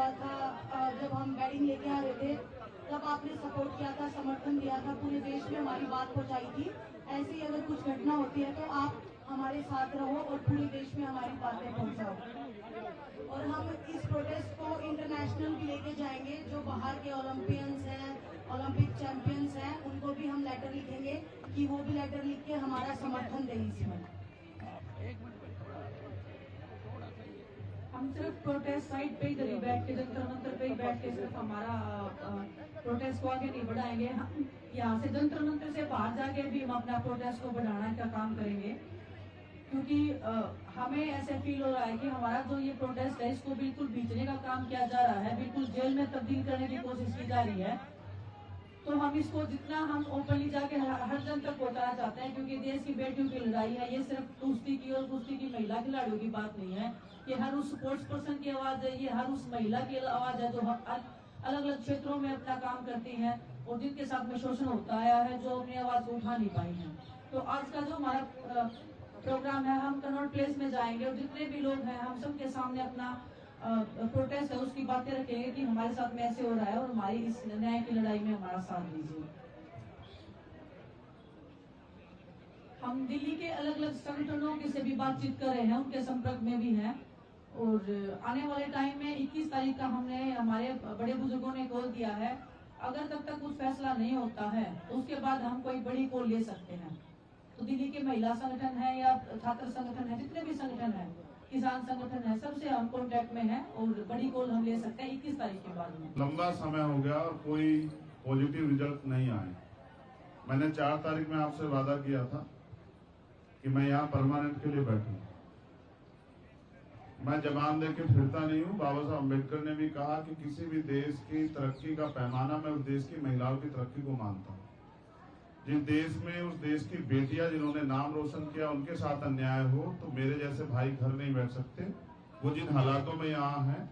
हुआ था, जब हम बैटिंग लेके आ रहे थे तब आपने सपोर्ट किया था, समर्थन दिया था, पूरे देश में हमारी बात पहुंचाई थी। ऐसी अगर कुछ घटना होती है तो आप हमारे साथ रहो और पूरे देश में हमारी बातें पहुंचाओ। और हम इस प्रोटेस्ट को इंटरनेशनल भी लेके जाएंगे। जो बाहर के ओलंपियंस हैं, ओलंपिक चैंपियंस हैं, उनको भी हम लेटर लिखेंगे कि वो भी लेटर लिख के हमारा समर्थन दें इसमें। हम सिर्फ प्रोटेस्ट साइट पे इधर ही बैठ के, जंतर मंतर पे ही बैठ के सिर्फ हमारा प्रोटेस्ट को आगे नहीं बढ़ाएंगे। हम यहाँ से जंतर मंतर से बाहर जाके भी हम अपना प्रोटेस्ट को बढ़ाने का काम करेंगे, क्योंकि हमें ऐसे फील हो रहा है कि हमारा जो ये प्रोटेस्ट है इसको बिल्कुल बीचने का काम किया जा रहा है, बिल्कुल जेल में तब्दील करने की कोशिश की जा रही है। तो हम इसको जितना हम ओपनली जाके हर जन तक पहुंचाना चाहते हैं, क्योंकि देश की बेटियों की लड़ाई है। ये सिर्फ कुश्ती की और कुश्ती की महिला खिलाड़ियों की बात नहीं है, ये हर उस स्पोर्ट्स पर्सन की आवाज है, ये हर उस महिला की आवाज है जो अलग अलग क्षेत्रों में अपना काम करती है और जिनके साथ में शोषण होता आया है, जो अपनी आवाज को उठा नहीं पाई है। तो आज का जो हमारा प्रोग्राम है, हम कनॉट प्लेस में जाएंगे और जितने भी लोग हैं हम सबके सामने अपना प्रोटेस्ट है उसकी बातें रखेंगे कि हमारे साथ में ऐसे हो रहा है और हमारी इस न्याय की लड़ाई में हमारा साथ दीजिए। हम दिल्ली के अलग अलग संगठनों के से भी बातचीत कर रहे हैं, उनके संपर्क में भी हैं और आने वाले टाइम में 21 तारीख का हमने हमारे बड़े बुजुर्गों ने कॉल दिया है। अगर तब तक कुछ फैसला नहीं होता है तो उसके बाद हम कोई बड़ी कॉल ले सकते हैं। तो दिल्ली के महिला संगठन है या छात्र संगठन है, जितने भी संगठन है, किसान संगठन है, सबसे हम कॉन्टेक्ट में हैं और बड़ी कॉल हम ले सकते हैं 21 तारीख के बाद में। लंबा समय हो गया और कोई पॉजिटिव रिजल्ट नहीं आए। मैंने 4 तारीख में आपसे वादा किया था कि मैं यहाँ परमानेंट के लिए बैठूं। मैं जबान दे के फिरता नहीं हूँ। बाबा साहब अम्बेडकर ने भी कहा कि किसी भी देश की तरक्की का पैमाना मैं उस देश की महिलाओं की तरक्की को मानता हूँ। जिस देश में उस देश की बेटियां जिन्होंने नाम रोशन किया उनके साथ अन्याय हो तो मेरे जैसे भाई घर नहीं बैठ सकते। वो जिन हालातों में यहाँ हैं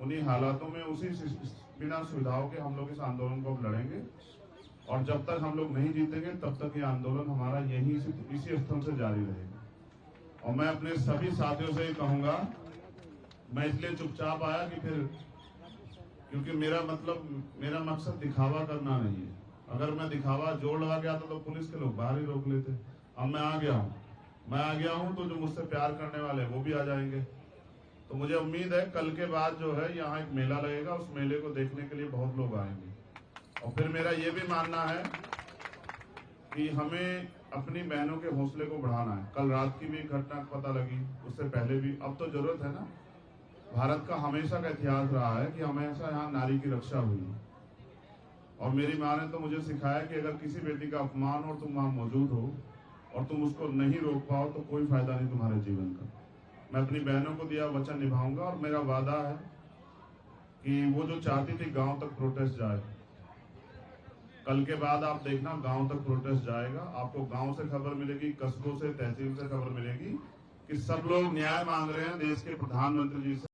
उन्हीं हालातों में उसी बिना सुविधाओं के हम लोग इस आंदोलन को अब लड़ेंगे और जब तक हम लोग नहीं जीतेंगे तब तक ये आंदोलन हमारा यही इसी स्थल से जारी रहेगा। और मैं अपने सभी साथियों से कहूंगा, मैं इसलिए चुपचाप आया कि फिर क्योंकि मेरा मकसद दिखावा करना नहीं है। अगर मैं दिखावा जोड़ लगा के आता तो पुलिस के लोग बाहर ही रोक लेते। अब मैं आ गया हूं तो जो मुझसे प्यार करने वाले वो भी आ जाएंगे। तो मुझे उम्मीद है कल के बाद जो है यहाँ एक मेला लगेगा, उस मेले को देखने के लिए बहुत लोग आएंगे। और फिर मेरा ये भी मानना है कि हमें अपनी बहनों के हौसले को बढ़ाना है। कल रात की भी एक घटना पता लगी, उससे पहले भी। अब तो जरूरत है ना, भारत का हमेशा का इतिहास रहा है कि हमेशा यहाँ नारी की रक्षा हुई है। और मेरी माँ ने तो मुझे सिखाया कि अगर किसी बेटी का अपमान हो और तुम वहां मौजूद हो और तुम उसको नहीं रोक पाओ तो कोई फायदा नहीं तुम्हारे जीवन का। मैं अपनी बहनों को दिया वचन निभाऊंगा और मेरा वादा है कि वो जो चाहती थी गांव तक प्रोटेस्ट जाए, कल के बाद आप देखना गांव तक प्रोटेस्ट जाएगा। आपको गांव से खबर मिलेगी, कस्बों से, तहसील से खबर मिलेगी कि सब लोग न्याय मांग रहे हैं देश के प्रधानमंत्री जी से।